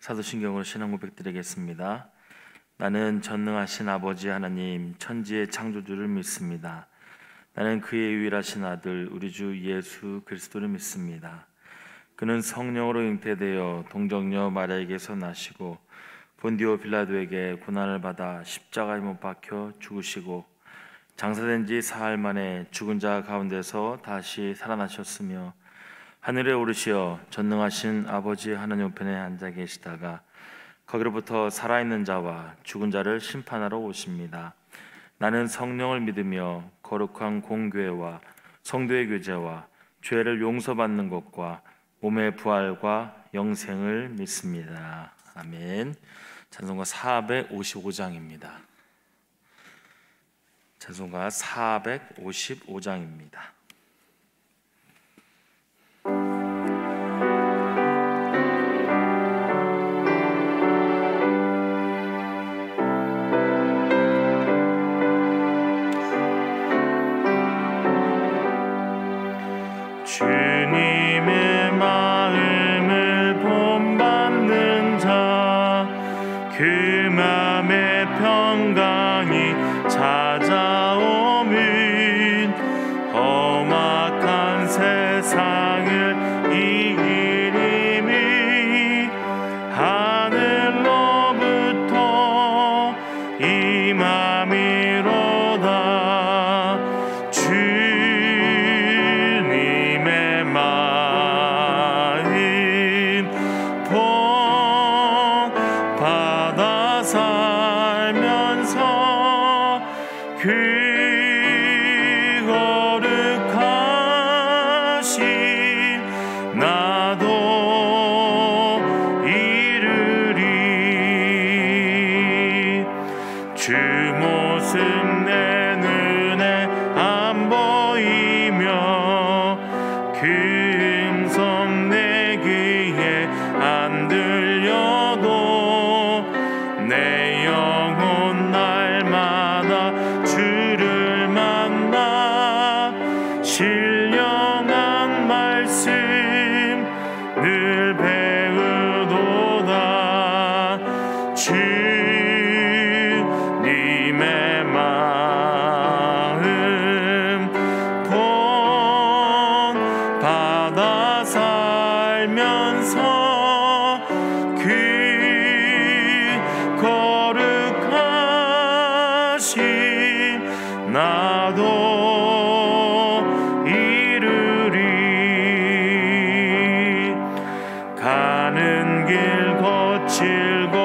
사도신경으로 신앙 고백드리겠습니다. 나는 전능하신 아버지 하나님 천지의 창조주를 믿습니다. 나는 그의 유일하신 아들 우리 주 예수 그리스도를 믿습니다. 그는 성령으로 잉태되어 동정녀 마리아에게서 나시고 본디오 빌라도에게 고난을 받아 십자가에 못 박혀 죽으시고 장사된 지 사흘 만에 죽은 자 가운데서 다시 살아나셨으며 하늘에 오르시어 전능하신 아버지 하나님 우편에 앉아 계시다가 거기로부터 살아있는 자와 죽은 자를 심판하러 오십니다. 나는 성령을 믿으며 거룩한 공교회와 성도의 교제와 죄를 용서받는 것과 몸의 부활과 영생을 믿습니다. 아멘. 찬송가 455장입니다. 찬송가 455장입니다. 주님의 마음을 본받는 자, 그 맘의 평강이 찾아오면 험악한 세상을 이기림이 하늘로부터 임함이로다. 주 모습 내 눈에 안 보이며 그 음성 내 귀에 안 들려도 내 영혼 날마다 주를 만나 신령한 말씀 늘 배우도다. 주님의 마음 본받아 살면서 그 거룩하신 나도 이루리. 가는 길 거칠고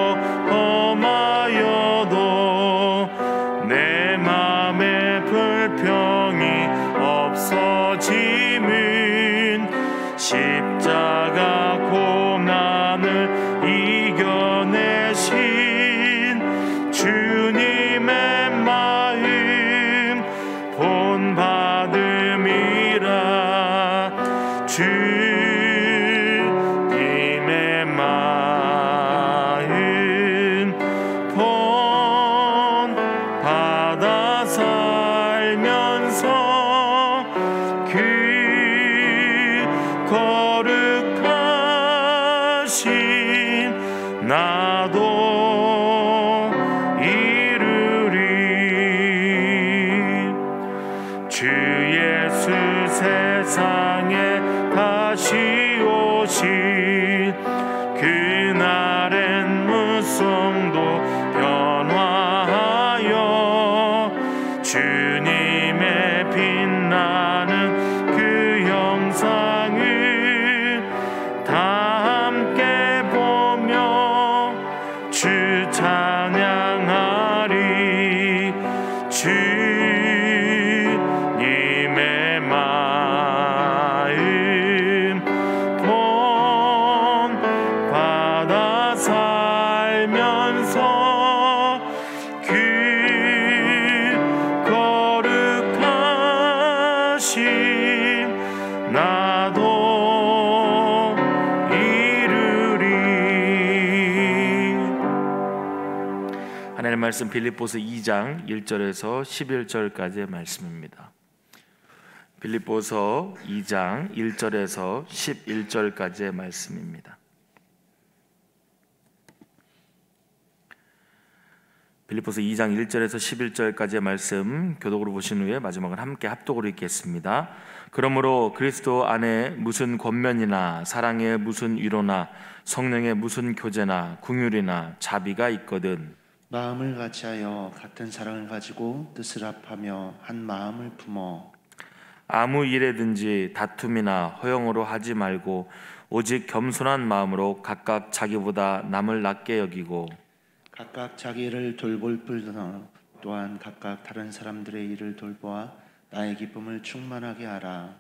험하여도 내 맘에 불평이 없어짐은 십자가 고난을 이겨내신 주님의 마음 본받음이라. 주님의 마음 본받아 살면서 그 거룩하신 나도 이루리. 주 예수 세상에 다시 오실 그날엔 무성도 변화하여 주님의 빛나는 그 영상을 다 함께 보며 주 찬양하리. 주님의 마음 본받아 살면서 그 거룩하신 나도 이루리. 하나님의 말씀 빌립보서 2장 1절에서 11절까지의 말씀입니다. 빌립보서 2장 1절에서 11절까지의 말씀입니다. 빌립보서 2장 1절에서 11절까지의 말씀 교독으로 보신 후에 마지막은 함께 합독으로 읽겠습니다. 그러므로 그리스도 안에 무슨 권면이나 사랑의 무슨 위로나 성령의 무슨 교제나 긍휼이나 자비가 있거든 마음을 같이하여 같은 사랑을 가지고 뜻을 합하며 한 마음을 품어 아무 일에든지 다툼이나 허영으로 하지 말고 오직 겸손한 마음으로 각각 자기보다 남을 낮게 여기고 각각 자기 일을 돌볼 뿐더러 또한 각각 다른 사람들의 일을 돌보아 나의 기쁨을 충만하게 하라.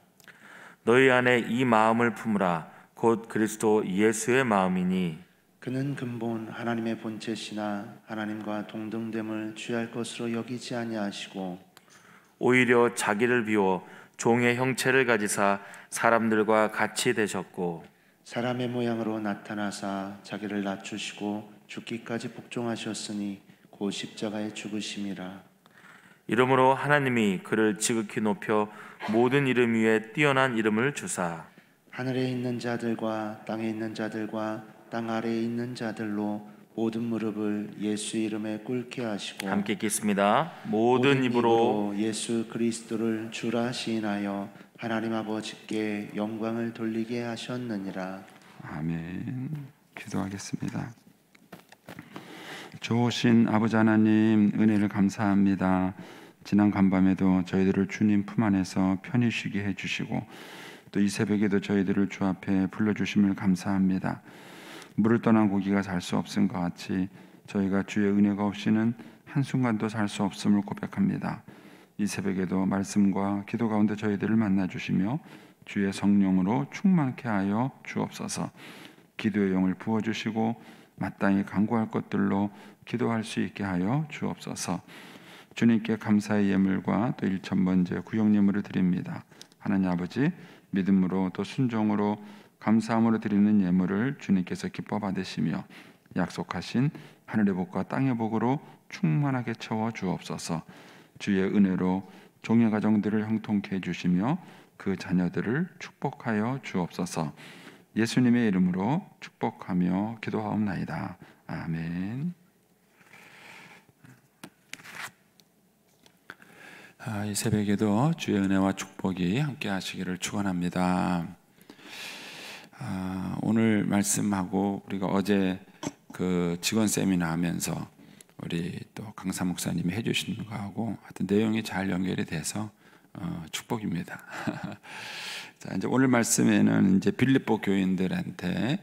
너희 안에 이 마음을 품으라. 곧 그리스도 예수의 마음이니 그는 근본 하나님의 본체시나 하나님과 동등됨을 취할 것으로 여기지 아니하시고 오히려 자기를 비워 종의 형체를 가지사 사람들과 같이 되셨고 사람의 모양으로 나타나사 자기를 낮추시고 죽기까지 복종하셨으니 곧 십자가에 죽으심이라. 이러므로 하나님이 그를 지극히 높여 모든 이름 위에 뛰어난 이름을 주사 하늘에 있는 자들과 땅에 있는 자들과 땅 아래에 있는 자들로 모든 무릎을 예수 이름에 꿇게 하시고 함께 읽겠습니다. 모든 입으로 예수 그리스도를 주라 시인하여 하나님 아버지께 영광을 돌리게 하셨느니라. 아멘. 기도하겠습니다. 좋으신 아버지 하나님, 은혜를 감사합니다. 지난 간밤에도 저희들을 주님 품 안에서 편히 쉬게 해주시고 또 이 새벽에도 저희들을 주 앞에 불러주심을 감사합니다. 물을 떠난 고기가 살 수 없은 것 같이 저희가 주의 은혜가 없이는 한순간도 살 수 없음을 고백합니다. 이 새벽에도 말씀과 기도 가운데 저희들을 만나주시며 주의 성령으로 충만케 하여 주옵소서. 기도의 영을 부어주시고 마땅히 간구할 것들로 기도할 수 있게 하여 주옵소서. 주님께 감사의 예물과 또 일천번제 구역 예물을 드립니다. 하나님 아버지, 믿음으로 또 순종으로 감사함으로 드리는 예물을 주님께서 기뻐 받으시며 약속하신 하늘의 복과 땅의 복으로 충만하게 채워 주옵소서. 주의 은혜로 종의 가정들을 형통케 해주시며 그 자녀들을 축복하여 주옵소서. 예수님의 이름으로 축복하며 기도하옵나이다. 아멘. 이 새벽에도 주의 은혜와 축복이 함께 하시기를 축원합니다. 오늘 말씀하고 우리가 어제 그 직원 세미나 하면서 우리 또 강사 목사님이 해주시는 거하고 하여튼 내용이 잘 연결이 돼서 축복입니다. 자, 이제 오늘 말씀에는 이제 빌립보 교인들한테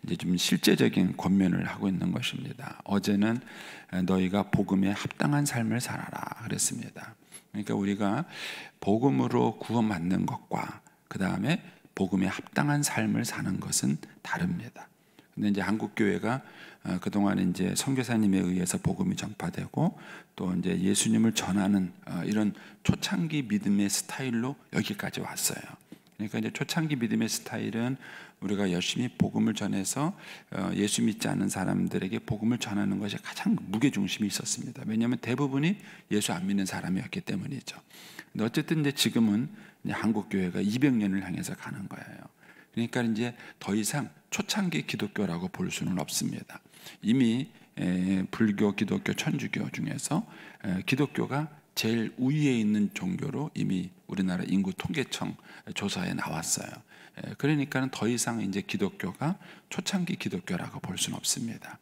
이제 좀 실제적인 권면을 하고 있는 것입니다. 어제는 너희가 복음에 합당한 삶을 살아라 그랬습니다. 그러니까 우리가 복음으로 구원받는 것과 그 다음에 복음에 합당한 삶을 사는 것은 다릅니다. 근데 이제 한국 교회가 그동안 이제 선교사님에 의해서 복음이 전파되고 또 이제 예수님을 전하는 이런 초창기 믿음의 스타일로 여기까지 왔어요. 그러니까 이제 초창기 믿음의 스타일은 우리가 열심히 복음을 전해서 예수 믿지 않는 사람들에게 복음을 전하는 것이 가장 무게 중심이 있었습니다. 왜냐하면 대부분이 예수 안 믿는 사람이었기 때문이죠. 근데 어쨌든 이제 지금은 이제 한국 교회가 200년을 향해서 가는 거예요. 그러니까 이제 더 이상 초창기 기독교라고 볼 수는 없습니다. 이미 불교, 기독교, 천주교 중에서 기독교가 제일 우위에 있는 종교로 이미 우리나라 인구 통계청 조사에 나왔어요. 그러니까는 더 이상 이제 기독교가 초창기 기독교라고 볼 수는 없습니다.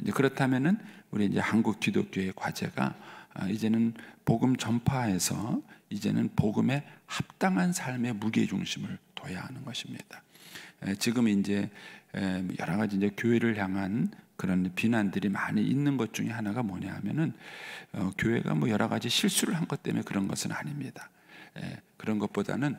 이제 그렇다면은 우리 이제 한국 기독교의 과제가 이제는 복음 전파에서 이제는 복음에 합당한 삶의 무게 중심을 둬야 하는 것입니다. 지금 이제 여러 가지 이제 교회를 향한 그런 비난들이 많이 있는 것 중에 하나가 뭐냐 하면은 교회가 뭐 여러 가지 실수를 한 것 때문에 그런 것은 아닙니다. 그런 것보다는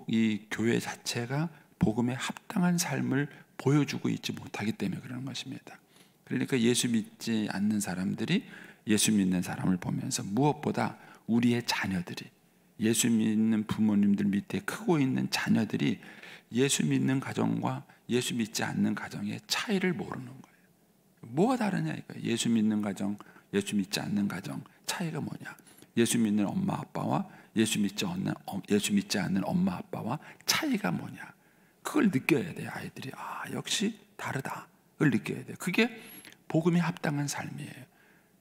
이 교회 자체가 복음에 합당한 삶을 보여주고 있지 못하기 때문에 그런 것입니다. 그러니까 예수 믿지 않는 사람들이 예수 믿는 사람을 보면서 무엇보다 우리의 자녀들이 예수 믿는 부모님들 밑에 크고 있는 자녀들이 예수 믿는 가정과 예수 믿지 않는 가정의 차이를 모르는 거예요. 뭐가 다르냐 이거예요. 예수 믿는 가정, 예수 믿지 않는 가정 차이가 뭐냐? 예수 믿는 엄마 아빠와 예수 믿지 않는 엄마 아빠와 차이가 뭐냐? 그걸 느껴야 돼요. 아이들이 역시 다르다. 그걸 느껴야 돼요. 그게 복음에 합당한 삶이에요.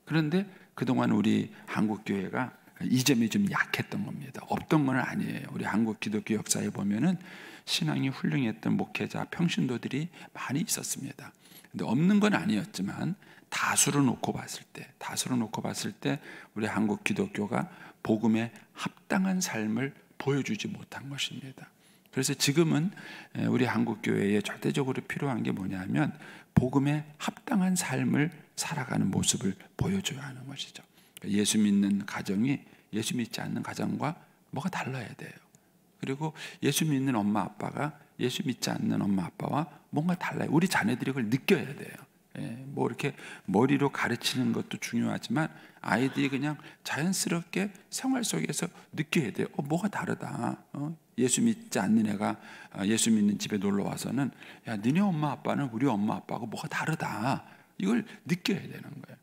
그런데 그동안 우리 한국 교회가 이 점이 좀 약했던 겁니다. 없던 건 아니에요. 우리 한국 기독교 역사에 보면은 신앙이 훌륭했던 목회자, 평신도들이 많이 있었습니다. 근데 없는 건 아니었지만 다수로 놓고 봤을 때 우리 한국 기독교가 복음에 합당한 삶을 보여주지 못한 것입니다. 그래서 지금은 우리 한국 교회에 절대적으로 필요한 게 뭐냐면 복음에 합당한 삶을 살아가는 모습을 보여줘야 하는 것이죠. 예수 믿는 가정이 예수 믿지 않는 가정과 뭐가 달라야 돼요. 그리고 예수 믿는 엄마 아빠가 예수 믿지 않는 엄마 아빠와 뭔가 달라요. 우리 자녀들이 그걸 느껴야 돼요. 뭐 이렇게 머리로 가르치는 것도 중요하지만 아이들이 그냥 자연스럽게 생활 속에서 느껴야 돼요. 뭐가 다르다. 예수 믿지 않는 애가 예수 믿는 집에 놀러 와서는 야, 너네 엄마 아빠는 우리 엄마 아빠하고 뭐가 다르다. 이걸 느껴야 되는 거예요.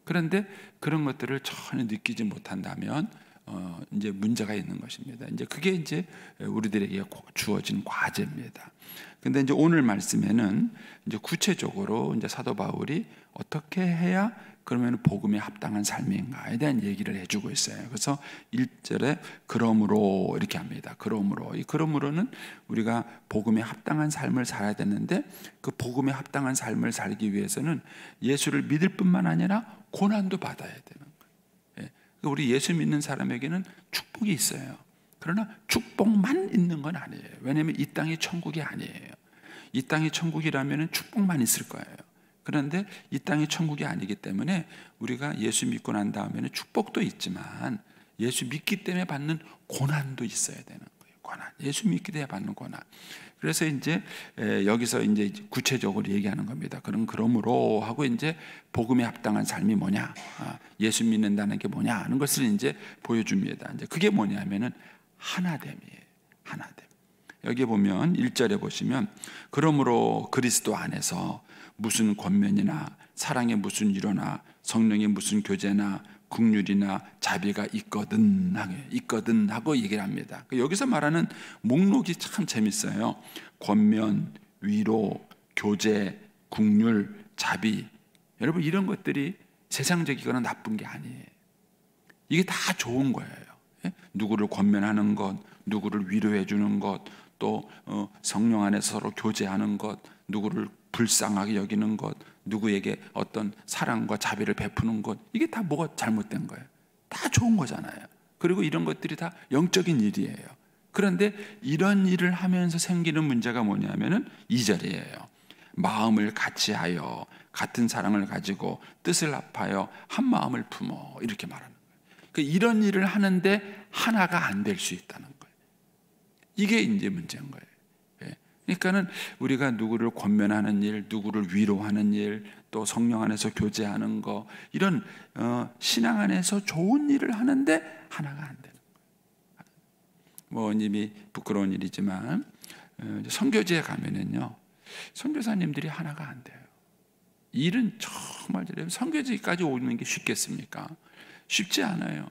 그런데 그런 것들을 전혀 느끼지 못한다면 이제 문제가 있는 것입니다. 이제 그게 이제 우리들에게 주어진 과제입니다. 근데 이제 오늘 말씀에는 이제 구체적으로 이제 사도 바울이 어떻게 해야 그러면 복음에 합당한 삶인가에 대한 얘기를 해주고 있어요. 그래서 1절에 그러므로 이렇게 합니다. 이 그러므로는 우리가 복음에 합당한 삶을 살아야 되는데 그 복음에 합당한 삶을 살기 위해서는 예수를 믿을 뿐만 아니라 고난도 받아야 되는 거예요. 우리 예수 믿는 사람에게는 축복이 있어요. 그러나 축복만 있는 건 아니에요. 왜냐하면 이 땅이 천국이 아니에요. 이 땅이 천국이라면 축복만 있을 거예요. 그런데 이 땅이 천국이 아니기 때문에 우리가 예수 믿고 난 다음에는 축복도 있지만 예수 믿기 때문에 받는 고난도 있어야 되는 거예요. 고난. 예수 믿기 때문에 받는 고난. 그래서 이제 여기서 이제 구체적으로 얘기하는 겁니다. 그러므로 하고 이제 복음에 합당한 삶이 뭐냐, 예수 믿는다는 게 뭐냐 하는 것을 이제 보여줍니다. 이제 그게 뭐냐면은 하나됨이에요. 하나됨. 여기 보면 1절에 보시면 그러므로 그리스도 안에서 무슨 권면이나 사랑의 무슨 위로나 성령의 무슨 교제나 국률이나 자비가 있거든 하고 얘기를 합니다. 여기서 말하는 목록이 참 재밌어요. 권면, 위로, 교제, 국률, 자비. 여러분 이런 것들이 세상적이거나 나쁜 게 아니에요. 이게 다 좋은 거예요. 누구를 권면하는 것, 누구를 위로해 주는 것, 또 성령 안에서 서로 교제하는 것, 누구를 불쌍하게 여기는 것, 누구에게 어떤 사랑과 자비를 베푸는 것, 이게 다 뭐가 잘못된 거예요? 다 좋은 거잖아요. 그리고 이런 것들이 다 영적인 일이에요. 그런데 이런 일을 하면서 생기는 문제가 뭐냐면은 2절이에요. 마음을 같이하여 같은 사랑을 가지고 뜻을 합하여 한 마음을 품어 이렇게 말하는 거예요. 이런 일을 하는데 하나가 안 될 수 있다는 거예요. 이게 이제 문제인 거예요. 그러니까는 우리가 누구를 권면하는 일, 누구를 위로하는 일, 또 성령 안에서 교제하는 거, 이런 신앙 안에서 좋은 일을 하는데 하나가 안 되는 거예요. 뭐 이미 부끄러운 일이지만 선교지에 가면은요, 선교사님들이 하나가 안 돼요. 일은 정말 선교지까지 오는 게 쉽겠습니까? 쉽지 않아요.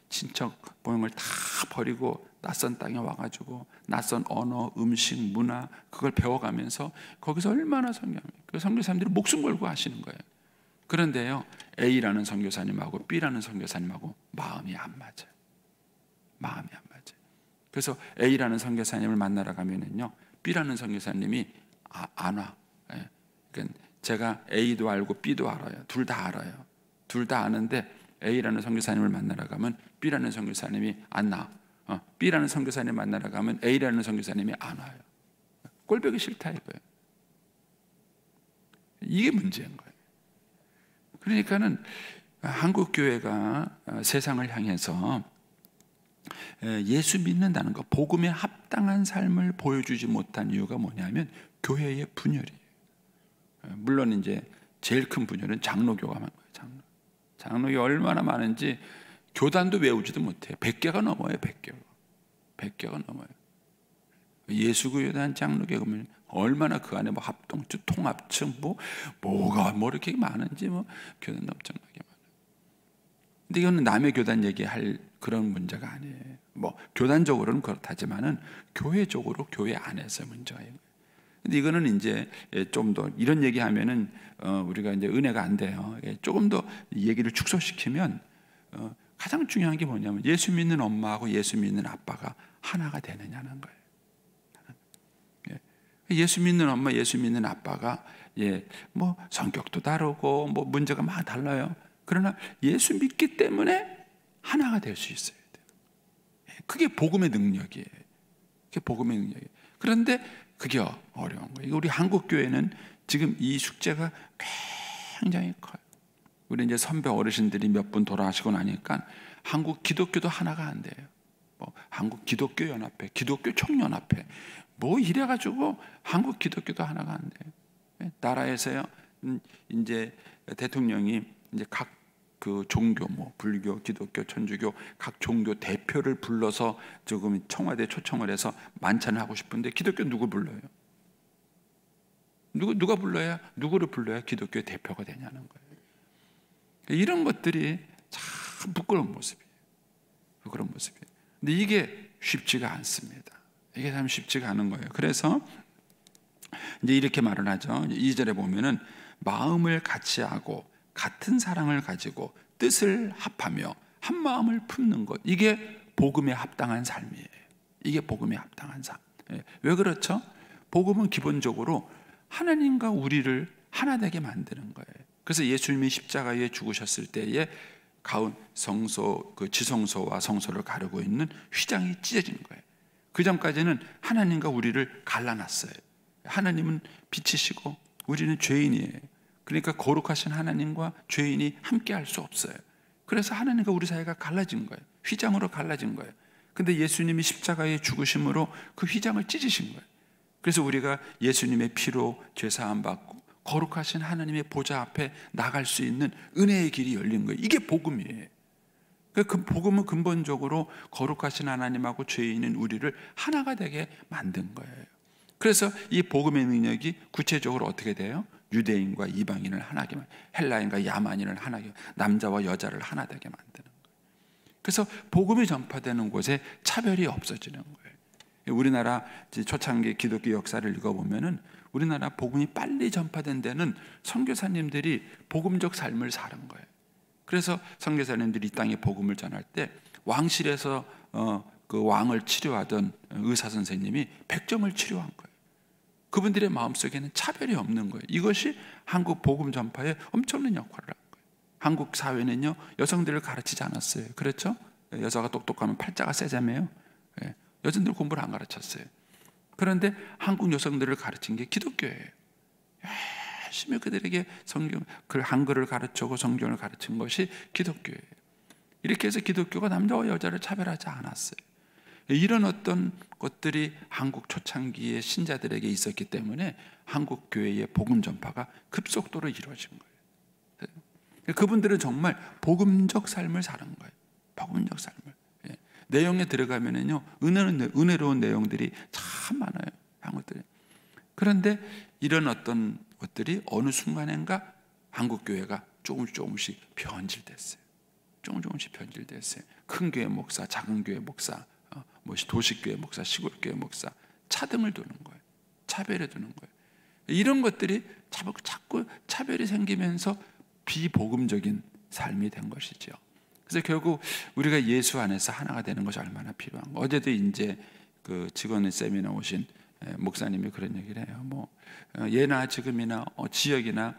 친척 모형을 다 버리고 낯선 땅에 와가지고 낯선 언어, 음식, 문화 그걸 배워가면서 거기서 얼마나 선교합니까? 그 선교사님들이 목숨 걸고 하시는 거예요. 그런데요, A라는 선교사님하고 B라는 선교사님하고 마음이 안 맞아요. 마음이 안 맞아요. 그래서 A라는 선교사님을 만나러 가면은요, B라는 선교사님이 안 와. 그러니까 제가 A도 알고 B도 알아요. 둘 다 알아요. 둘 다 아는데 A라는 선교사님을 만나러 가면 B라는 선교사님이 안 나. B라는 선교사님 만나러 가면 A라는 선교사님이 안 와요. 꼴보기 싫다 이거예요. 이게 문제인 거예요. 그러니까는 한국 교회가 세상을 향해서 예수 믿는다는 것, 복음에 합당한 삶을 보여주지 못한 이유가 뭐냐면 교회의 분열이에요. 물론 이제 제일 큰 분열은 장로교가 많은 거예요. 장로교 얼마나 많은지 교단도 외우지도 못해요. 100개가 넘어요. 100개가 넘어요. 예수교단 장로교 보면 얼마나 그 안에 뭐 합동체, 통합층, 뭐가 이렇게 많은지 교단 엄청나게 많아요. 근데 이거는 남의 교단 얘기할 그런 문제가 아니에요. 교단적으로는 그렇다지만은 교회적으로 교회 안에서 문제가 있는 거예요. 근데 이거는 이제 좀 더 이런 얘기하면은 우리가 이제 은혜가 안 돼요. 조금 더 얘기를 축소시키면 가장 중요한 게 뭐냐면 예수 믿는 엄마하고 예수 믿는 아빠가 하나가 되느냐는 거예요. 예수 믿는 엄마, 예수 믿는 아빠가 뭐 성격도 다르고 뭐 문제가 막 달라요. 그러나 예수 믿기 때문에 하나가 될 수 있어야 돼요. 그게 복음의 능력이에요. 그게 복음의 능력이에요. 그런데 그게 어려운 거예요. 우리 한국 교회는 지금 이 숙제가 굉장히 커요. 우리 이제 선배 어르신들이 몇 분 돌아가시고 나니까 한국 기독교도 하나가 안 돼요. 뭐 한국 기독교 연합회, 기독교 총연합회, 뭐 이래가지고 한국 기독교도 하나가 안 돼요. 나라에서요, 이제 대통령이 이제 각 그 종교, 뭐 불교, 기독교, 천주교 각 종교 대표를 불러서 조금 청와대 초청을 해서 만찬을 하고 싶은데 기독교 누구 불러요? 누가 불러야 누구를 불러야 기독교 대표가 되냐는 거예요. 이런 것들이 참 부끄러운 모습이에요. 부끄러운 모습이에요. 근데 이게 쉽지가 않습니다. 이게 참 쉽지가 않은 거예요. 그래서 이제 이렇게 말을 하죠. 2절에 보면은 마음을 같이 하고 같은 사랑을 가지고 뜻을 합하며 한 마음을 품는 것, 이게 복음에 합당한 삶이에요. 이게 복음에 합당한 삶. 왜 그렇죠? 복음은 기본적으로 하나님과 우리를 하나 되게 만드는 거예요. 그래서 예수님이 십자가에 죽으셨을 때에 가운 성소, 그 지성소와 성소를 가르고 있는 휘장이 찢어진 거예요. 그 전까지는 하나님과 우리를 갈라놨어요. 하나님은 빛이시고 우리는 죄인이에요. 그러니까 거룩하신 하나님과 죄인이 함께 할 수 없어요. 그래서 하나님과 우리 사이가 갈라진 거예요. 휘장으로 갈라진 거예요. 근데 예수님이 십자가에 죽으심으로 그 휘장을 찢으신 거예요. 그래서 우리가 예수님의 피로 죄사함 받고 거룩하신 하나님의 보좌 앞에 나갈 수 있는 은혜의 길이 열린 거예요. 이게 복음이에요. 그 복음은 근본적으로 거룩하신 하나님하고 죄인인 우리를 하나가 되게 만든 거예요. 그래서 이 복음의 능력이 구체적으로 어떻게 돼요? 유대인과 이방인을 하나게, 헬라인과 야만인을 하나게, 남자와 여자를 하나 되게 만드는 거예요. 그래서 복음이 전파되는 곳에 차별이 없어지는 거예요. 우리나라 초창기 기독교 역사를 읽어보면은 우리나라 복음이 빨리 전파된 데는 선교사님들이 복음적 삶을 사는 거예요. 그래서 선교사님들이 이 땅에 복음을 전할 때 왕실에서 그 왕을 치료하던 의사 선생님이 백정을 치료한 거예요. 그분들의 마음속에는 차별이 없는 거예요. 이것이 한국 복음 전파에 엄청난 역할을 한 거예요. 한국 사회는요, 여성들을 가르치지 않았어요. 그렇죠? 여자가 똑똑하면 팔자가 세자매요. 여자들 공부를 안 가르쳤어요. 그런데 한국 여성들을 가르친 게 기독교예요. 열심히 그들에게 성경, 그 한글을 가르치고 성경을 가르친 것이 기독교예요. 이렇게 해서 기독교가 남자와 여자를 차별하지 않았어요. 이런 어떤 것들이 한국 초창기의 신자들에게 있었기 때문에 한국 교회의 복음 전파가 급속도로 이루어진 거예요. 그분들은 정말 복음적 삶을 사는 거예요. 복음적 삶을. 내용에 들어가면은요, 은혜로운 내용들이 참 많아요. 한국들이. 그런데 이런 어떤 것들이 어느 순간인가 한국 교회가 조금씩 변질됐어요. 조금씩 변질됐어요. 큰 교회 목사, 작은 교회 목사, 뭐 도시교회 목사, 시골교회 목사, 차등을 두는 거예요. 차별을 두는 거예요. 이런 것들이 자꾸 차별이 생기면서 비복음적인 삶이 된 것이죠. 그래서 결국 우리가 예수 안에서 하나가 되는 것이 얼마나 필요한가. 어제도 이제 그 직원의 세미나 오신 목사님이 그런 얘기를 해요. 뭐 예나 지금이나 지역이나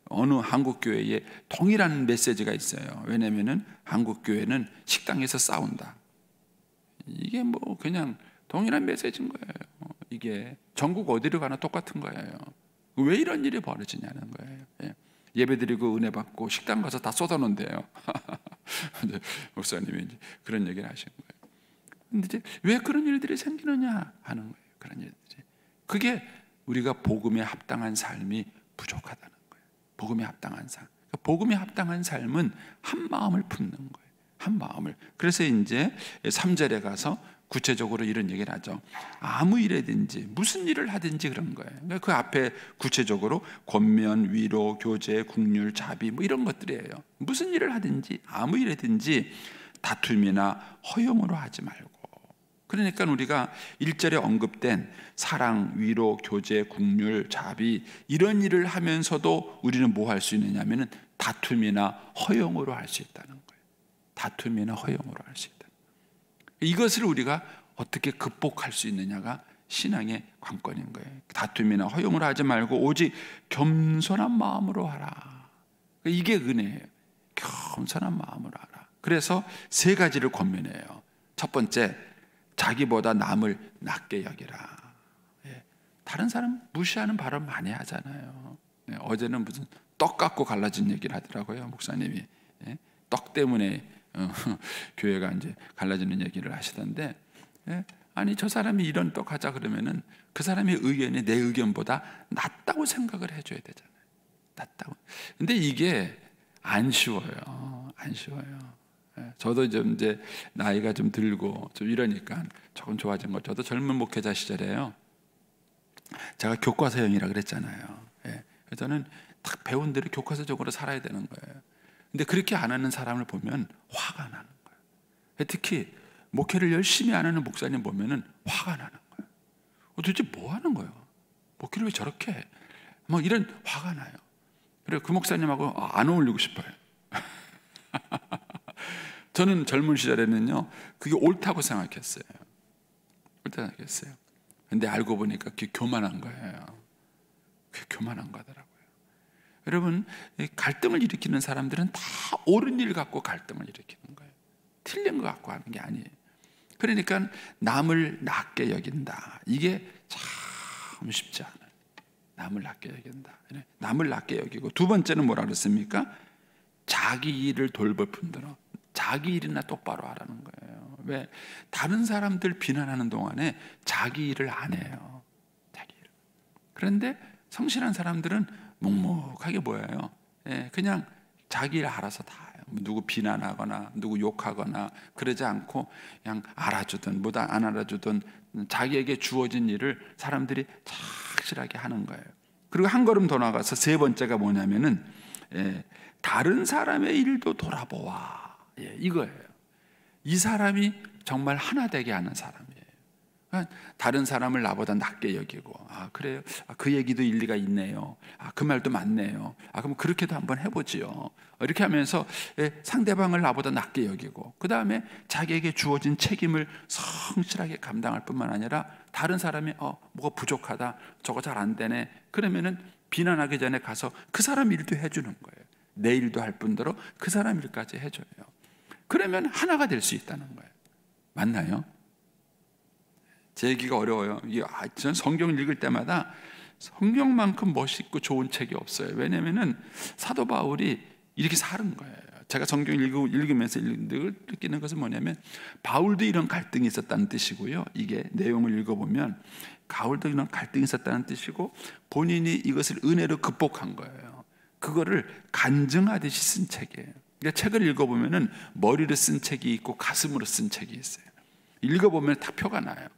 어느 한국 교회에 동일한 메시지가 있어요. 왜냐하면은 한국 교회는 식당에서 싸운다. 이게 뭐 그냥 동일한 메시지인 거예요. 이게 전국 어디로 가나 똑같은 거예요. 왜 이런 일이 벌어지냐는 거예요. 예배드리고 은혜 받고 식당 가서 다 쏟아놓는데요. 목사님이 이제 그런 얘기를 하시는 거예요. 근데 이제 왜 그런 일들이 생기느냐 하는 거예요. 그런 일들이. 그게 우리가 복음에 합당한 삶이 부족하다는 거예요. 복음에 합당한 삶. 그러니까 복음에 합당한 삶은 한 마음을 품는 거예요. 한 마음을. 그래서 이제 3절에 가서 구체적으로 이런 얘기를 하죠. 아무 일이든지 무슨 일을 하든지 그런 거예요. 그러니까 그 앞에 구체적으로 권면, 위로, 교제, 국률, 자비 뭐 이런 것들이에요. 무슨 일을 하든지 아무 일이든지 다툼이나 허용으로 하지 말고 그러니까 우리가 1절에 언급된 사랑, 위로, 교제, 긍휼, 자비 이런 일을 하면서도 우리는 뭐 할 수 있느냐 하면은 다툼이나 허용으로 할 수 있다는 거예요. 다툼이나 허용으로 할 수 있다. 이것을 우리가 어떻게 극복할 수 있느냐가 신앙의 관건인 거예요. 다툼이나 허용으로 하지 말고 오직 겸손한 마음으로 하라. 이게 은혜예요. 겸손한 마음으로 하라. 그래서 세 가지를 권면해요. 첫 번째, 자기보다 남을 낮게 여기라. 다른 사람 무시하는 발언 많이 하잖아요. 어제는 무슨 떡 갖고 갈라진 얘기를 하더라고요, 목사님이. 떡 때문에 교회가 이제 갈라지는 얘기를 하시던데, 아니 저 사람이 이런 떡 하자 그러면은 그 사람의 의견이 내 의견보다 낫다고 생각을 해줘야 되잖아요. 낫다고. 근데 이게 안 쉬워요. 안 쉬워요. 저도 좀 이제 나이가 좀 들고 좀 이러니까 조금 좋아진 거. 저도 젊은 목회자 시절에요. 제가 교과서형이라 그랬잖아요. 그래서 저는 딱 배운 대로 교과서적으로 살아야 되는 거예요. 근데 그렇게 안 하는 사람을 보면 화가 나는 거예요. 특히 목회를 열심히 안 하는 목사님 보면은 화가 나는 거예요. 도대체 뭐 하는 거예요? 목회를 왜 저렇게 해? 뭐 이런 화가 나요. 그래서 그 목사님하고 안 어울리고 싶어요. 저는 젊은 시절에는요, 그게 옳다고 생각했어요. 옳다고 생각했어요. 근데 알고 보니까 그게 교만한 거예요. 그게 교만한 거더라고요. 여러분, 갈등을 일으키는 사람들은 다 옳은 일 갖고 갈등을 일으키는 거예요. 틀린 거 갖고 하는 게 아니에요. 그러니까 남을 낮게 여긴다. 이게 참 쉽지 않아요. 남을 낮게 여긴다. 남을 낮게 여기고, 두 번째는 뭐라 그랬습니까? 자기 일을 돌볼 뿐더러 자기 일이나 똑바로 하라는 거예요. 왜? 다른 사람들 비난하는 동안에 자기 일을 안 해요. 자기 일. 그런데 성실한 사람들은 묵묵하게 뭐예요? 그냥 자기 일 알아서 다 해요. 누구 비난하거나 누구 욕하거나 그러지 않고 그냥 알아주든 뭐다 안 알아주든 자기에게 주어진 일을 사람들이 착실하게 하는 거예요. 그리고 한 걸음 더 나가서 세 번째가 뭐냐면은 다른 사람의 일도 돌아보아. 이거예요. 이 사람이 정말 하나 되게 하는 사람이에요. 다른 사람을 나보다 낮게 여기고, 그래요? 그 얘기도 일리가 있네요. 그 말도 맞네요. 그럼 그렇게도 한번 해보지요. 이렇게 하면서 상대방을 나보다 낮게 여기고, 그 다음에 자기에게 주어진 책임을 성실하게 감당할 뿐만 아니라 다른 사람이 뭐가 부족하다, 저거 잘 안 되네, 그러면은 비난하기 전에 가서 그 사람 일도 해주는 거예요. 내 일도 할 뿐더러 그 사람 일까지 해줘요. 그러면 하나가 될 수 있다는 거예요. 맞나요? 제 얘기가 어려워요. 저는 성경을 읽을 때마다 성경만큼 멋있고 좋은 책이 없어요. 왜냐하면 사도 바울이 이렇게 사는 거예요. 제가 성경을 읽으면서 느끼는 것은 뭐냐면 바울도 이런 갈등이 있었다는 뜻이고요. 이게 내용을 읽어보면 바울도 이런 갈등이 있었다는 뜻이고 본인이 이것을 은혜로 극복한 거예요. 그거를 간증하듯이 쓴 책이에요. 그러니까 책을 읽어보면 머리로 쓴 책이 있고 가슴으로 쓴 책이 있어요. 읽어보면 딱 표가 나요.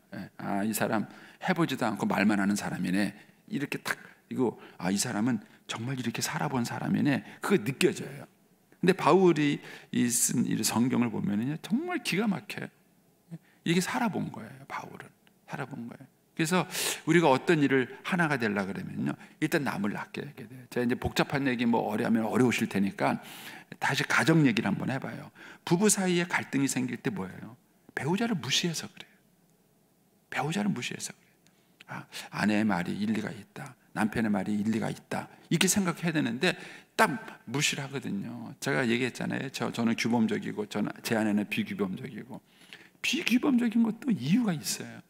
이 사람 해보지도 않고 말만 하는 사람이네. 이렇게 딱 이거 이 사람은 정말 이렇게 살아본 사람이네. 그거 느껴져요. 근데 바울이 쓴 이 성경을 보면은요 정말 기가 막혀요. 이게 살아본 거예요. 바울은 살아본 거예요. 그래서 우리가 어떤 일을 하나가 되려고 그러면요 일단 남을 낮게 하게 돼요. 제가 이제 복잡한 얘기 어려우면 어려우실 테니까 다시 가정 얘기를 한번 해봐요. 부부 사이에 갈등이 생길 때 뭐예요? 배우자를 무시해서 그래요. 배우자를 무시해서 그래요. 아내의 말이 일리가 있다, 남편의 말이 일리가 있다, 이렇게 생각해야 되는데 딱 무시를 하거든요. 제가 얘기했잖아요. 저는 규범적이고 제 아내는 비규범적이고, 비규범적인 것도 이유가 있어요.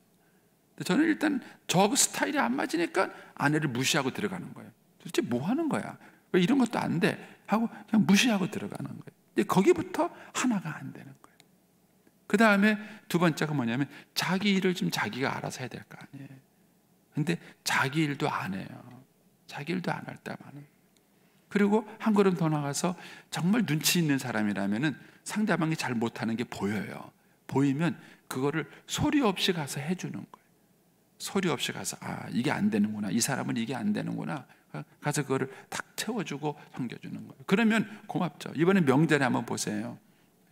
저는 일단 저하고 스타일이 안 맞으니까 아내를 무시하고 들어가는 거예요. 도대체 뭐 하는 거야? 왜 이런 것도 안 돼? 하고 그냥 무시하고 들어가는 거예요. 근데 거기부터 하나가 안 되는 거예요. 그 다음에 두 번째가 뭐냐면 자기 일을 좀 자기가 알아서 해야 될 거 아니에요. 근데 자기 일도 안 해요. 자기 일도 안 할 때 많아요. 그리고 한 걸음 더 나가서 정말 눈치 있는 사람이라면은 상대방이 잘 못하는 게 보여요. 보이면 그거를 소리 없이 가서 해주는 거예요. 소리 없이 가서 이게 안 되는구나, 이 사람은 이게 안 되는구나, 가서 그거를 탁 채워주고 섬겨주는 거예요. 그러면 고맙죠. 이번에 명절에 한번 보세요.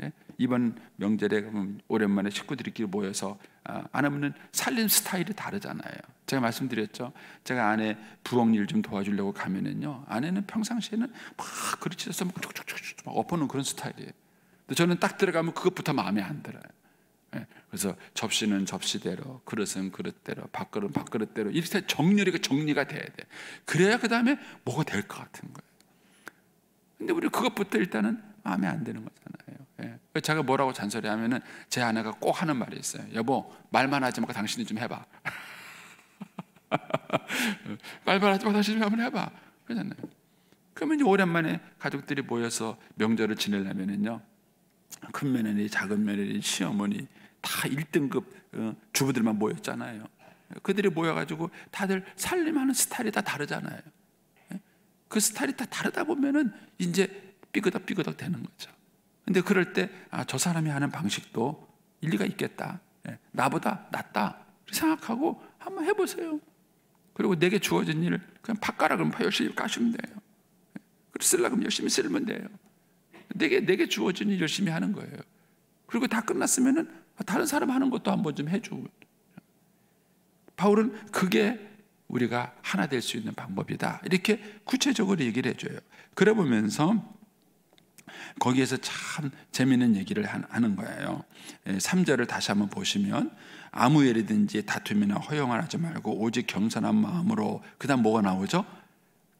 예? 이번 명절에 그러면 오랜만에 식구들끼리 모여서 아내분은 살림 스타일이 다르잖아요. 제가 말씀드렸죠. 제가 아내 부엌 일 좀 도와주려고 가면은요, 아내는 평상시에는 막 그릇에서 막 툭툭툭툭 막 엎어놓은 그런 스타일이에요. 근데 저는 딱 들어가면 그것부터 마음에 안 들어요. 예? 그래서 접시는 접시대로, 그릇은 그릇대로, 밥그릇은 밥그릇대로 이렇게 정리가 돼야 돼. 그래야 그 다음에 뭐가 될 것 같은 거예요. 근데 우리 그것부터 일단은 마음에 안 드는 거잖아요. 예. 제가 뭐라고 잔소리하면은 제 아내가 꼭 하는 말이 있어요. 여보, 말만 하지 말고 당신이 좀 해봐. 말만 하지 말고 당신이 한번 해봐. 그러잖아요. 그러면 이제 오랜만에 가족들이 모여서 명절을 지내려면은요, 큰 며느리, 작은 며느리, 시어머니 다 1등급 주부들만 모였잖아요. 그들이 모여가지고 다들 살림하는 스타일이 다 다르잖아요. 그 스타일이 다 다르다 보면은 이제 삐그덕 되는 거죠. 근데 그럴 때 저 사람이 하는 방식도 일리가 있겠다. 나보다 낫다. 생각하고 한번 해보세요. 그리고 내게 주어진 일을 그냥 팥가락을 열심히 까시면 돼요. 쓰려면 열심히 쓸면 돼요. 내게 주어진 일 열심히 하는 거예요. 그리고 다 끝났으면은 다른 사람 하는 것도 한번 좀 해주고. 바울은 그게 우리가 하나 될 수 있는 방법이다, 이렇게 구체적으로 얘기를 해줘요. 그래 보면서 거기에서 참 재미있는 얘기를 하는 거예요. 3절을 다시 한번 보시면, 아무 일이든지 다툼이나 허용을 하지 말고 오직 겸손한 마음으로, 그 다음 뭐가 나오죠?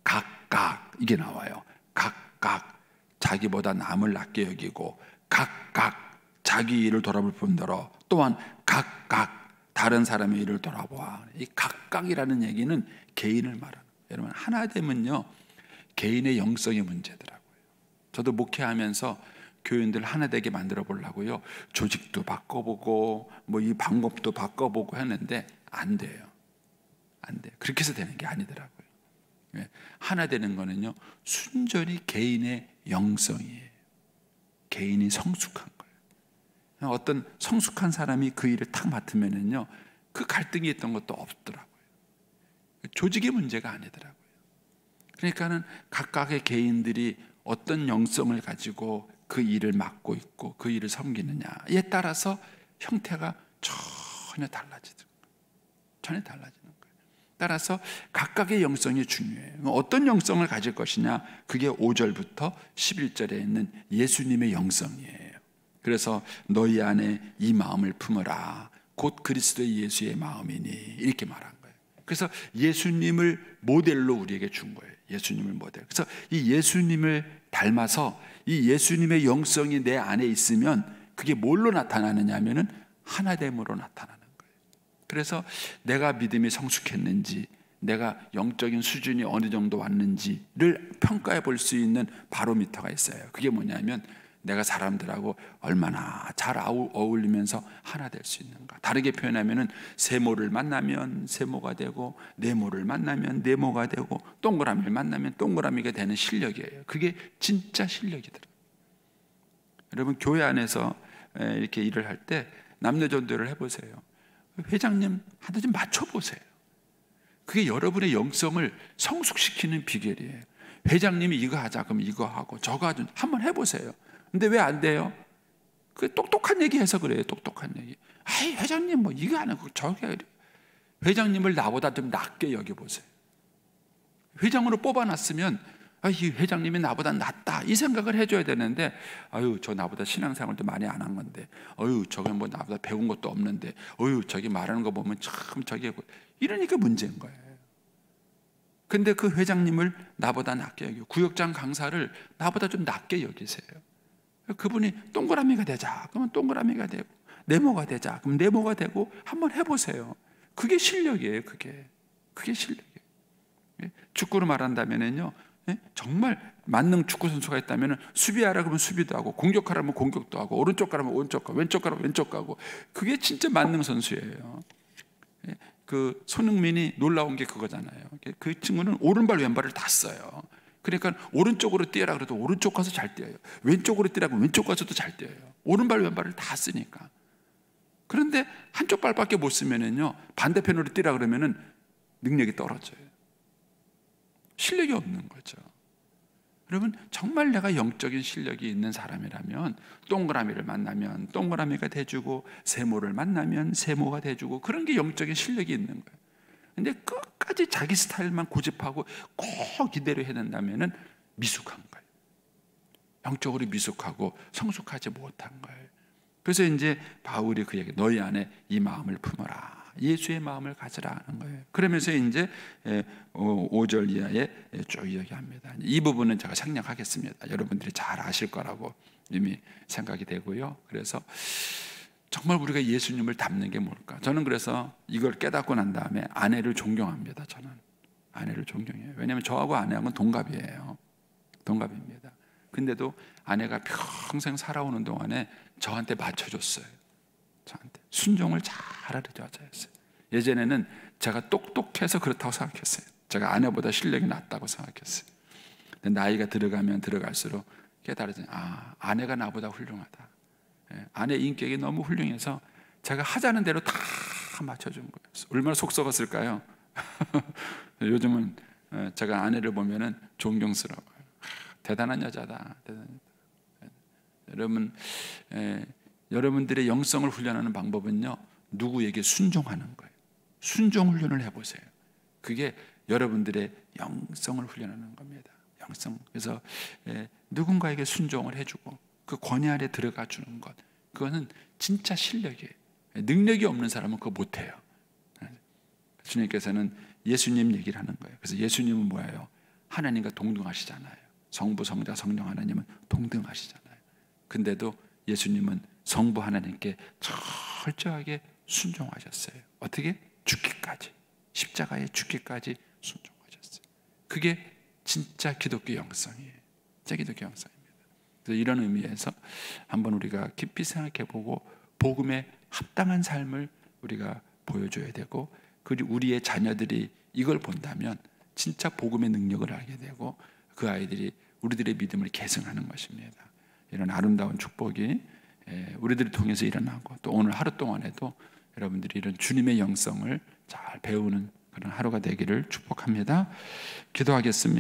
각각, 이게 나와요. 각각 자기보다 남을 낮게 여기고, 각각 자기 일을 돌아볼 뿐더러 또한 각각 다른 사람의 일을 돌아보아. 이 각각이라는 얘기는 개인을 말하는 거예요. 여러분, 하나 되면요, 개인의 영성의 문제더라고요. 저도 목회하면서 교인들 하나 되게 만들어 보려고요, 조직도 바꿔보고 뭐 이 방법도 바꿔보고 했는데 안 돼요. 안 돼요. 그렇게 해서 되는 게 아니더라고요. 하나 되는 거는요, 순전히 개인의 영성이에요. 개인이 성숙한 거예요. 어떤 성숙한 사람이 그 일을 탁 맡으면은요, 그 갈등이 있던 것도 없더라고요. 조직의 문제가 아니더라고요. 그러니까는 각각의 개인들이 어떤 영성을 가지고 그 일을 맡고 있고 그 일을 섬기느냐에 따라서 형태가 전혀 달라지는 거예요. 따라서 각각의 영성이 중요해요. 어떤 영성을 가질 것이냐, 그게 5절부터 11절에 있는 예수님의 영성이에요. 그래서 너희 안에 이 마음을 품어라, 곧 그리스도의 예수의 마음이니, 이렇게 말한 거예요. 그래서 예수님을 모델로 우리에게 준 거예요. 예수님을 모델. 그래서 이 예수님을 닮아서 이 예수님의 영성이 내 안에 있으면 그게 뭘로 나타나느냐 하면은 하나됨으로 나타나는 거예요. 그래서 내가 믿음이 성숙했는지, 내가 영적인 수준이 어느 정도 왔는지를 평가해 볼 수 있는 바로미터가 있어요. 그게 뭐냐면 내가 사람들하고 얼마나 잘 어울리면서 하나 될 수 있는가. 다르게 표현하면은 세모를 만나면 세모가 되고, 네모를 만나면 네모가 되고, 동그라미를 만나면 동그라미가 되는 실력이에요. 그게 진짜 실력이더라고요. 여러분, 교회 안에서 이렇게 일을 할 때 남녀전도를 해보세요. 회장님 한테 좀 맞춰보세요. 그게 여러분의 영성을 성숙시키는 비결이에요. 회장님이 이거 하자 그럼 이거 하고 저거 하자, 한번 해보세요. 근데 왜 안 돼요? 그 똑똑한 얘기 해서 그래요. 똑똑한 얘기. 아이, 회장님 뭐 이거 안 하고 저게 이래. 회장님을 나보다 좀 낮게 여겨보세요. 회장으로 뽑아놨으면 이 회장님이 나보다 낫다, 이 생각을 해줘야 되는데, 아유, 저 나보다 신앙생활도 많이 안 한 건데, 아유, 저게 뭐 나보다 배운 것도 없는데, 아유, 저기 말하는 거 보면 참 저게, 이러니까 문제인 거예요. 근데 그 회장님을 나보다 낮게 여기고, 구역장 강사를 나보다 좀 낮게 여기세요. 그분이 동그라미가 되자 그러면 동그라미가 되고, 네모가 되자 그럼 네모가 되고, 한번 해보세요. 그게 실력이에요. 그게 실력이에요. 축구로 말한다면요, 정말 만능 축구 선수가 있다면 수비하라 그러면 수비도 하고, 공격하라면 공격도 하고, 오른쪽 가라면 오른쪽 가고, 왼쪽 가라면 왼쪽 가고, 그게 진짜 만능 선수예요. 그 손흥민이 놀라운 게 그거잖아요. 그 친구는 오른발 왼발을 다 써요. 그러니까 오른쪽으로 뛰어라 그래도 오른쪽 가서 잘 뛰어요. 왼쪽으로 뛰라고 왼쪽 가서도 잘 뛰어요. 오른발 왼발을 다 쓰니까. 그런데 한쪽 발밖에 못 쓰면은요, 반대편으로 뛰라 그러면은 능력이 떨어져요. 실력이 없는 거죠. 여러분, 정말 내가 영적인 실력이 있는 사람이라면 동그라미를 만나면 동그라미가 돼주고, 세모를 만나면 세모가 돼주고, 그런 게 영적인 실력이 있는 거예요. 근데 끝까지 자기 스타일만 고집하고 꼭 이대로 해야 된다면 미숙한 거예요. 영적으로 미숙하고 성숙하지 못한 거예요. 그래서 이제 바울이 그에게 너희 안에 이 마음을 품어라, 예수의 마음을 가져라 하는 거예요. 그러면서 이제 5절 이하에 쭉 이야기합니다. 이 부분은 제가 생략하겠습니다. 여러분들이 잘 아실 거라고 이미 생각이 되고요. 그래서 정말 우리가 예수님을 닮는 게 뭘까? 저는 그래서 이걸 깨닫고 난 다음에 아내를 존경합니다. 저는 아내를 존경해요. 왜냐하면 저하고 아내하고는 동갑이에요. 동갑입니다. 근데도 아내가 평생 살아오는 동안에 저한테 맞춰줬어요. 저한테 순종을 잘 가르쳐줬어요. 예전에는 제가 똑똑해서 그렇다고 생각했어요. 제가 아내보다 실력이 낮다고 생각했어요. 근데 나이가 들어가면 들어갈수록 깨달아지니, 아내가 나보다 훌륭하다. 아내 인격이 너무 훌륭해서 제가 하자는 대로 다 맞춰준 거예요. 얼마나 속 썩었을까요? 요즘은 제가 아내를 보면은 존경스러워요. 대단한 여자다. 여러분, 여러분들의 영성을 훈련하는 방법은요, 누구에게 순종하는 거예요. 순종 훈련을 해보세요. 그게 여러분들의 영성을 훈련하는 겁니다. 영성. 그래서 누군가에게 순종을 해주고 그 권위 아래 들어가 주는 것, 그거는 진짜 실력이에요. 능력이 없는 사람은 그거 못해요. 주님께서는 예수님 얘기를 하는 거예요. 그래서 예수님은 뭐예요? 하나님과 동등하시잖아요. 성부, 성자, 성령 하나님은 동등하시잖아요. 근데도 예수님은 성부 하나님께 철저하게 순종하셨어요. 어떻게? 죽기까지, 십자가에 죽기까지 순종하셨어요. 그게 진짜 기독교 영성이에요. 진짜 기독교 영성입니다. 그래서 이런 의미에서 한번 우리가 깊이 생각해보고 복음에 합당한 삶을 우리가 보여줘야 되고, 그리고 우리의 자녀들이 이걸 본다면 진짜 복음의 능력을 알게 되고 그 아이들이 우리들의 믿음을 계승하는 것입니다. 이런 아름다운 축복이 우리들을 통해서 일어나고, 또 오늘 하루 동안에도 여러분들이 이런 주님의 영성을 잘 배우는 그런 하루가 되기를 축복합니다. 기도하겠습니다.